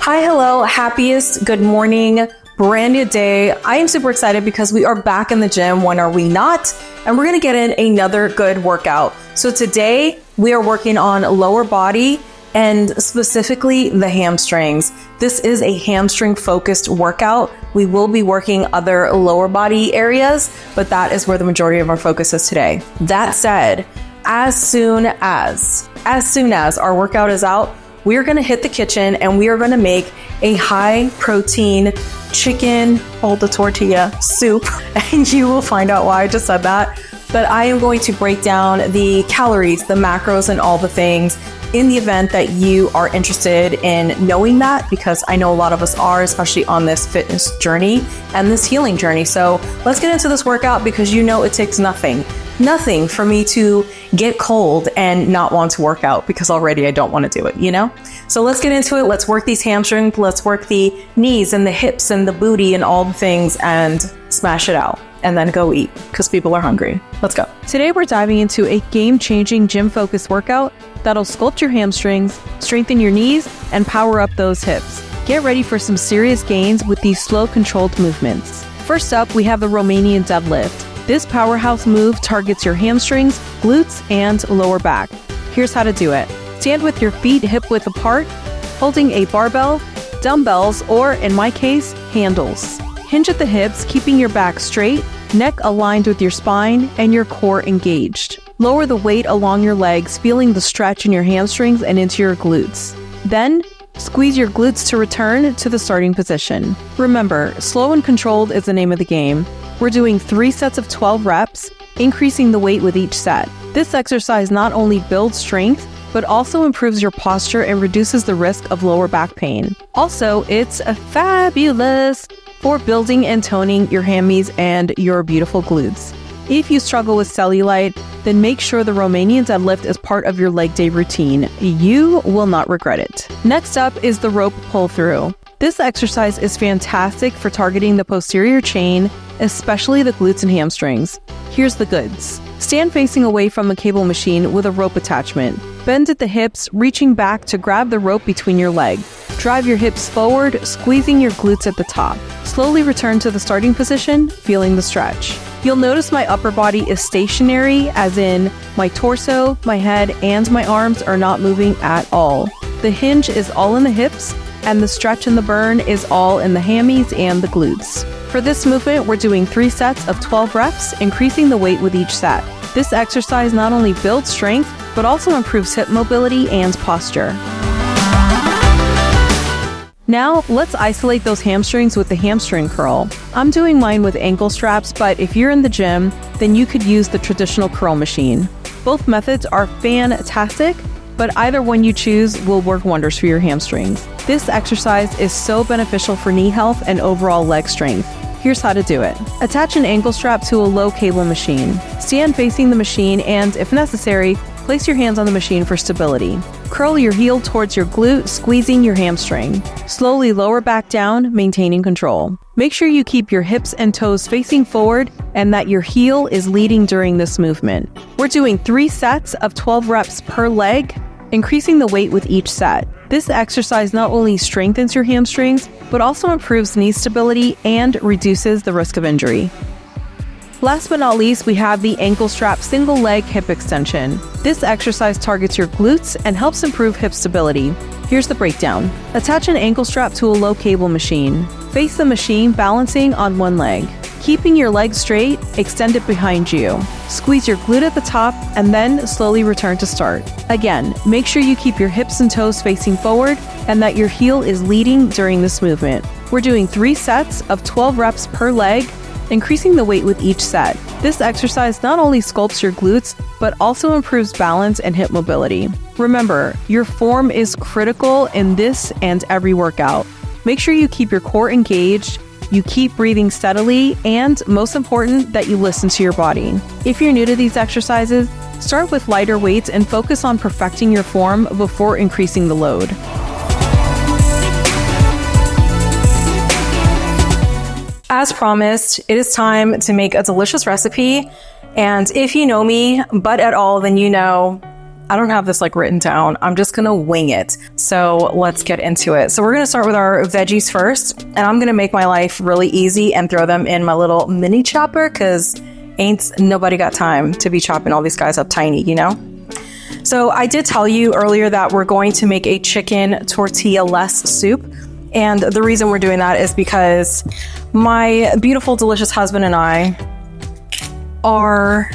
Hi, hello, happiest, good morning, brand new day. I am super excited because we are back in the gym. When are we not? And we're gonna get in another good workout. So today we are working on lower body and specifically the hamstrings. This is a hamstring focused workout. We will be working other lower body areas, but that is where the majority of our focus is today. That said, as soon as our workout is out, we are going to hit the kitchen and we are going to make a high protein chicken, hold the tortilla soup. And you will find out why I just said that. But I am going to break down the calories, the macros, and all the things in the event that you are interested in knowing that, because I know a lot of us are, especially on this fitness journey and this healing journey. So let's get into this workout because you know it takes nothing for me to get cold and not want to work out, because already I don't want to do it, you know? So let's get into it. Let's work these hamstrings. Let's work the knees and the hips and the booty and all the things and smash it out and then go eat because people are hungry. Let's go. Today we're diving into a game-changing gym-focused workout that'll sculpt your hamstrings, strengthen your knees, and power up those hips. Get ready for some serious gains with these slow, controlled movements. First up, we have the Romanian deadlift. This powerhouse move targets your hamstrings, glutes, and lower back. Here's how to do it. Stand with your feet hip-width apart, holding a barbell, dumbbells, or in my case, handles. Hinge at the hips, keeping your back straight, neck aligned with your spine, and your core engaged. Lower the weight along your legs, feeling the stretch in your hamstrings and into your glutes. Then, squeeze your glutes to return to the starting position. Remember, slow and controlled is the name of the game. We're doing 3 sets of 12 reps, increasing the weight with each set. This exercise not only builds strength, but also improves your posture and reduces the risk of lower back pain. Also, it's fabulous for building and toning your hammies and your beautiful glutes. If you struggle with cellulite, then make sure the Romanian deadlift is part of your leg day routine. You will not regret it. Next up is the rope pull through. This exercise is fantastic for targeting the posterior chain, especially the glutes and hamstrings. Here's the goods. Stand facing away from the cable machine with a rope attachment. Bend at the hips, reaching back to grab the rope between your legs. Drive your hips forward, squeezing your glutes at the top. Slowly return to the starting position, feeling the stretch. You'll notice my upper body is stationary, as in my torso, my head, and my arms are not moving at all. The hinge is all in the hips, and the stretch and the burn is all in the hammies and the glutes. For this movement, we're doing 3 sets of 12 reps, increasing the weight with each set. This exercise not only builds strength, but also improves hip mobility and posture. Now, let's isolate those hamstrings with the hamstring curl. I'm doing mine with ankle straps, but if you're in the gym, then you could use the traditional curl machine. Both methods are fantastic, but either one you choose will work wonders for your hamstrings. This exercise is so beneficial for knee health and overall leg strength. Here's how to do it. Attach an ankle strap to a low cable machine. Stand facing the machine and, if necessary, place your hands on the machine for stability. Curl your heel towards your glute, squeezing your hamstring. Slowly lower back down, maintaining control. Make sure you keep your hips and toes facing forward and that your heel is leading during this movement. We're doing 3 sets of 12 reps per leg, increasing the weight with each set. This exercise not only strengthens your hamstrings, but also improves knee stability and reduces the risk of injury. Last but not least, we have the ankle strap single leg hip extension. This exercise targets your glutes and helps improve hip stability. Here's the breakdown. Attach an ankle strap to a low cable machine. Face the machine balancing on one leg. Keeping your leg straight, extend it behind you. Squeeze your glute at the top and then slowly return to start. Again, make sure you keep your hips and toes facing forward and that your heel is leading during this movement. We're doing 3 sets of 12 reps per leg, increasing the weight with each set. This exercise not only sculpts your glutes, but also improves balance and hip mobility. Remember, your form is critical in this and every workout. Make sure you keep your core engaged, you keep breathing steadily, and most important, that you listen to your body. If you're new to these exercises, start with lighter weights and focus on perfecting your form before increasing the load. As promised, it is time to make a delicious recipe. And if you know me, but at all, then you know I don't have this like written down. I'm just gonna wing it. So let's get into it. So we're gonna start with our veggies first, and I'm gonna make my life really easy and throw them in my little mini chopper, because ain't nobody got time to be chopping all these guys up tiny, you know? So I did tell you earlier that we're going to make a chicken tortilla-less soup. And the reason we're doing that is because my beautiful, delicious husband and I are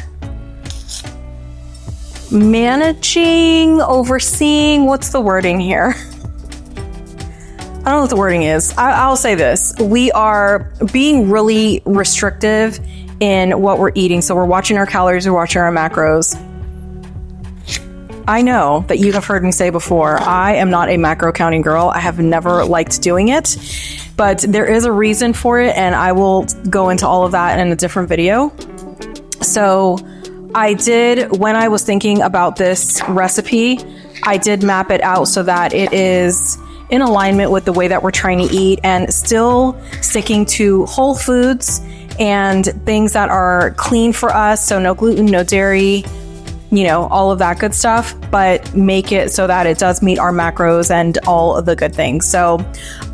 overseeing, what's the wording here? I don't know what the wording is. I'll say this. We are being really restrictive in what we're eating. So we're watching our calories, we're watching our macros. I know that you have heard me say before, I am not a macro counting girl. I have never liked doing it, but there is a reason for it, and I will go into all of that in a different video. So I did, when I was thinking about this recipe, I did map it out so that it is in alignment with the way that we're trying to eat and still sticking to whole foods and things that are clean for us. So no gluten, no dairy, you know, all of that good stuff, but make it so that it does meet our macros and all of the good things. So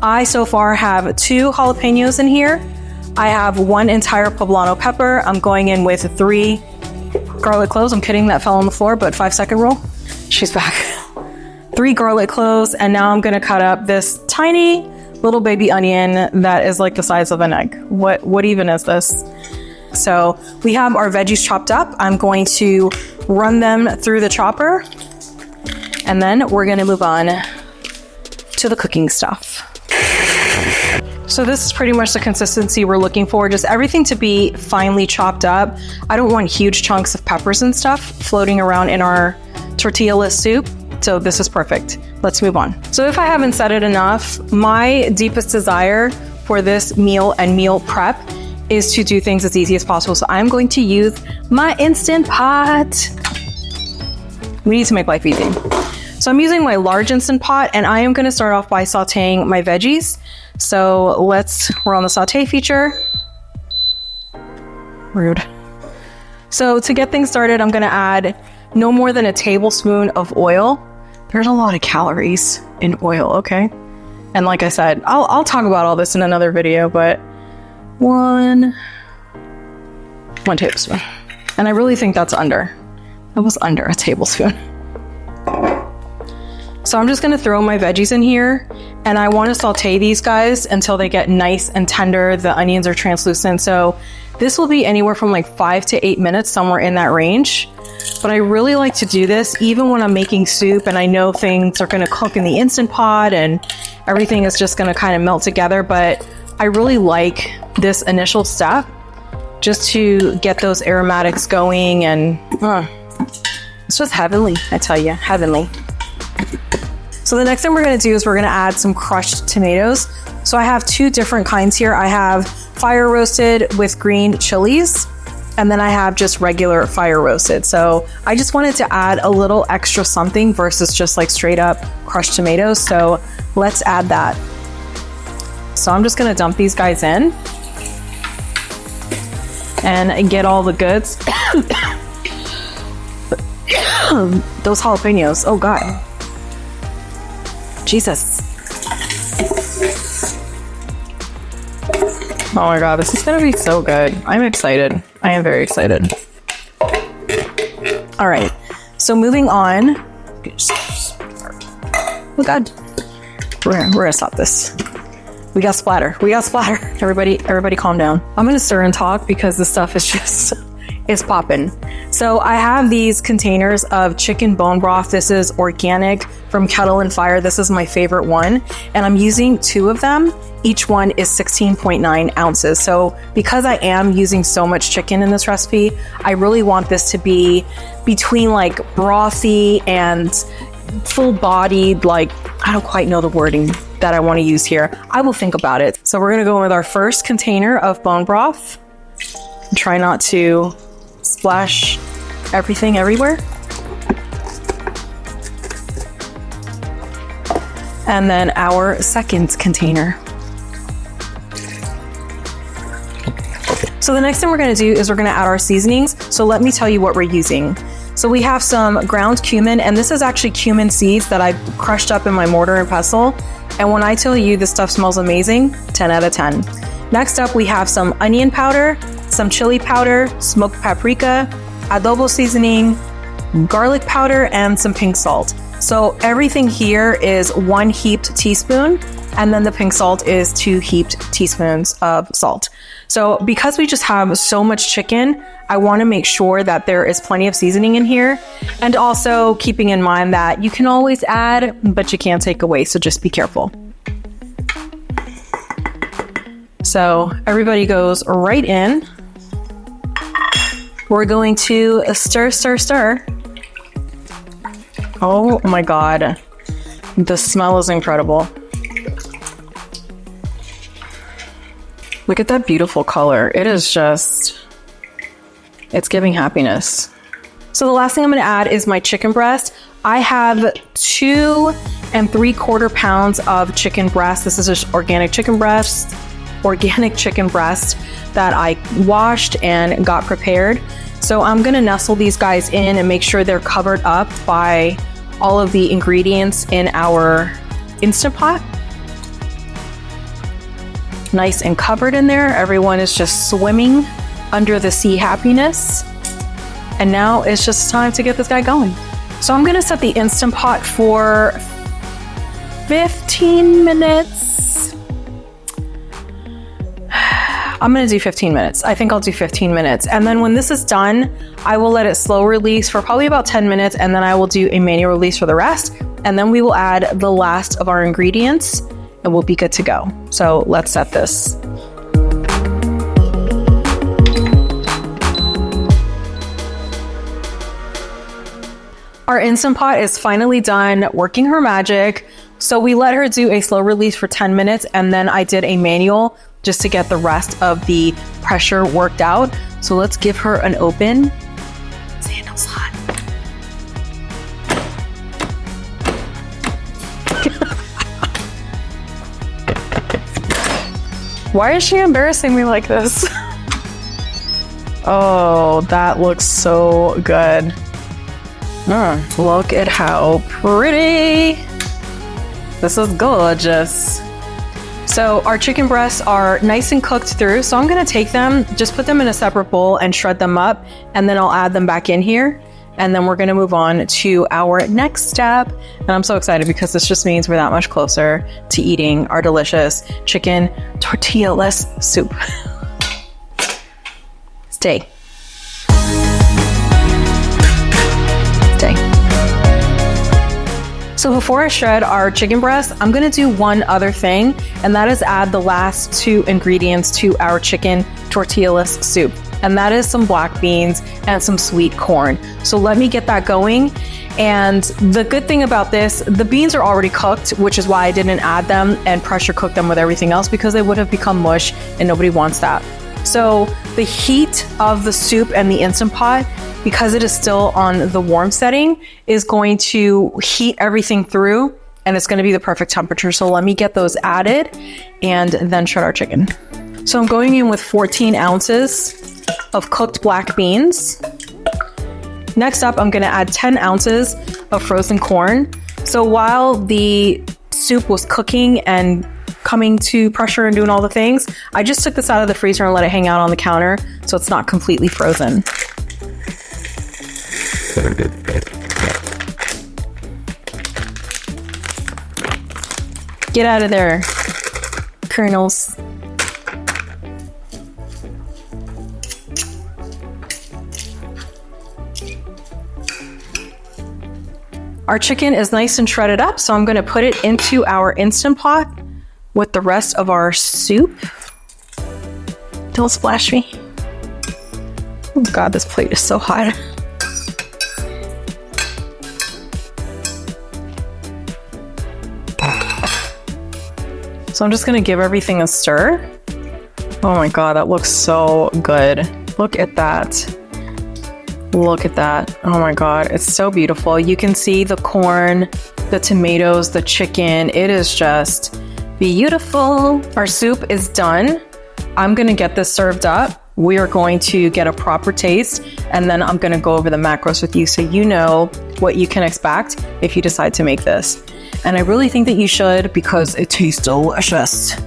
I so far have 2 jalapenos in here. I have 1 entire poblano pepper. I'm going in with 3 garlic cloves. I'm kidding, that fell on the floor, but 5-second rule. She's back. 3 garlic cloves, and now I'm gonna cut up this tiny little baby onion that is like the size of an egg. What even is this? So we have our veggies chopped up. I'm going to run them through the chopper, and then we're gonna move on to the cooking stuff. So this is pretty much the consistency we're looking for, just everything to be finely chopped up. I don't want huge chunks of peppers and stuff floating around in our tortilla-less soup, so this is perfect. Let's move on. So if I haven't said it enough, my deepest desire for this meal and meal prep is to do things as easy as possible. So I'm going to use my Instant Pot. We need to make life easy. So I'm using my large Instant Pot, and I am gonna start off by sauteing my veggies. So we're on the saute feature. Rude. So to get things started, I'm gonna add no more than a tablespoon of oil. There's a lot of calories in oil, okay? And like I said, I'll talk about all this in another video, but one tablespoon. And I really think that was under a tablespoon. So I'm just gonna throw my veggies in here, and I wanna saute these guys until they get nice and tender. The onions are translucent. So this will be anywhere from like 5 to 8 minutes, somewhere in that range. But I really like to do this even when I'm making soup and I know things are gonna cook in the Instant Pot and everything is just gonna kind of melt together. But I really like this initial step just to get those aromatics going, and it's just heavenly, I tell you, heavenly. So the next thing we're gonna do is we're gonna add some crushed tomatoes. So I have 2 different kinds here. I have fire roasted with green chilies, and then I have just regular fire roasted. So I just wanted to add a little extra something versus just like straight up crushed tomatoes. So let's add that. So I'm just gonna dump these guys in and get all the goods. Those jalapenos, oh God. Jesus. Oh my God, this is gonna be so good. I'm excited. I am very excited. All right, so moving on. Oh God, we're gonna stop this. We got splatter. Everybody calm down. I'm gonna stir and talk because this stuff is just, it's popping. So I have these containers of chicken bone broth. This is organic from Kettle and Fire. This is my favorite one. And I'm using 2 of them. Each one is 16.9 ounces. So because I am using so much chicken in this recipe, I really want this to be between like brothy and full-bodied, like, I don't quite know the wording that I want to use here. I will think about it. So we're going to go with our first container of bone broth. Try not to splash everything everywhere. And then our second container. So the next thing we're going to do is we're going to add our seasonings. So let me tell you what we're using. So we have some ground cumin, and this is actually cumin seeds that I crushed up in my mortar and pestle. And when I tell you this stuff smells amazing, 10 out of 10. Next up, we have some onion powder, some chili powder, smoked paprika, adobo seasoning, garlic powder, and some pink salt. So everything here is 1 heaped teaspoon, and then the pink salt is 2 heaped teaspoons of salt. So because we just have so much chicken, I want to make sure that there is plenty of seasoning in here. And also keeping in mind that you can always add, but you can't take away. So just be careful. So everybody goes right in. We're going to stir, stir, stir. Oh my God. The smell is incredible. Look at that beautiful color. It is just, it's giving happiness. So the last thing I'm gonna add is my chicken breast. I have 2 3/4 pounds of chicken breast. This is just organic chicken breast that I washed and got prepared. So I'm gonna nestle these guys in and make sure they're covered up by all of the ingredients in our Instant Pot. Nice and covered in there. Everyone is just swimming under the sea happiness. And now it's just time to get this guy going. So I'm gonna set the Instant Pot for 15 minutes. I'm gonna do 15 minutes. I think I'll do 15 minutes. And then when this is done, I will let it slow release for probably about 10 minutes, and then I will do a manual release for the rest. And then we will add the last of our ingredients and we'll be good to go. So let's set this. Our Instant Pot is finally done working her magic. So we let her do a slow release for 10 minutes, and then I did a manual just to get the rest of the pressure worked out. So let's give her an open. Sandal's hot. Why is she embarrassing me like this? Oh, that looks so good. Look at how pretty. This is gorgeous. So our chicken breasts are nice and cooked through. So I'm gonna take them, just put them in a separate bowl and shred them up. And then I'll add them back in here. And then we're gonna move on to our next step. And I'm so excited because this just means we're that much closer to eating our delicious chicken tortilla-less soup. Stay. Stay. So before I shred our chicken breast, I'm gonna do one other thing, and that is add the last 2 ingredients to our chicken tortilla-less soup. And that is some black beans and some sweet corn. So let me get that going. And the good thing about this, the beans are already cooked, which is why I didn't add them and pressure cook them with everything else, because they would have become mush and nobody wants that. So the heat of the soup and the Instant Pot, because it is still on the warm setting, is going to heat everything through, and it's going to be the perfect temperature. So let me get those added and then shred our chicken. So I'm going in with 14 ounces of cooked black beans. Next up, I'm going to add 10 ounces of frozen corn. So while the soup was cooking and coming to pressure and doing all the things, I just took this out of the freezer and let it hang out on the counter so it's not completely frozen. Get out of there, kernels. Our chicken is nice and shredded up, so I'm going to put it into our Instant Pot with the rest of our soup. Don't splash me. Oh God, this plate is so hot. So I'm just going to give everything a stir. Oh my God, that looks so good. Look at that. Look at that. Oh my God, it's so beautiful. You can see the corn, the tomatoes, the chicken. It is just beautiful. Our soup is done. I'm gonna get this served up. we are going to get a proper taste, and then I'm going to go over the macros with you so you know what you can expect if you decide to make this. And I really think that you should because it tastes delicious.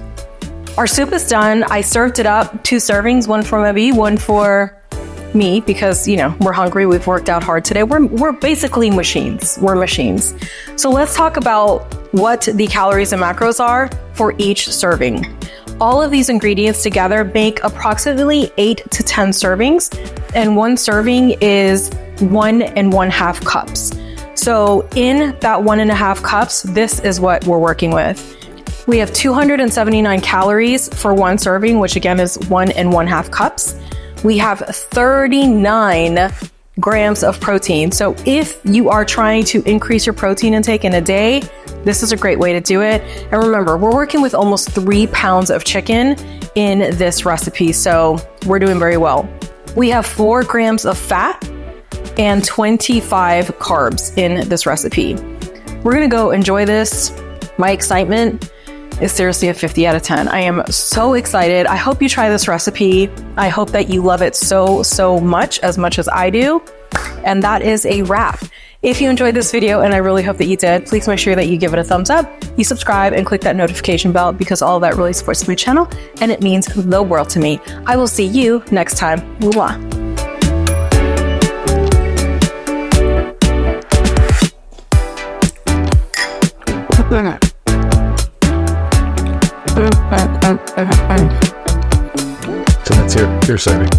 Our soup is done. I served it up, 2 servings, one for Mebby, one for me, because, you know, we're hungry. We've worked out hard today. We're basically machines. We're machines. So let's talk about what the calories and macros are for each serving. All of these ingredients together make approximately 8 to 10 servings, and one serving is 1 1/2 cups. So in that 1.5 cups, this is what we're working with. We have 279 calories for one serving, which again is 1 1/2 cups. We have 39 grams of protein. So if you are trying to increase your protein intake in a day, this is a great way to do it. And remember, we're working with almost 3 pounds of chicken in this recipe, so we're doing very well. We have 4 grams of fat and 25 carbs in this recipe. We're gonna go enjoy this. My excitement is seriously a 50 out of 10. I am so excited. I hope you try this recipe. I hope that you love it so much as I do. And that is a wrap. If you enjoyed this video, and I really hope that you did, please make sure that you give it a thumbs up, you subscribe, and click that notification bell, because all of that really supports my channel and it means the world to me. I will see you next time. Mwah. So that's your serving.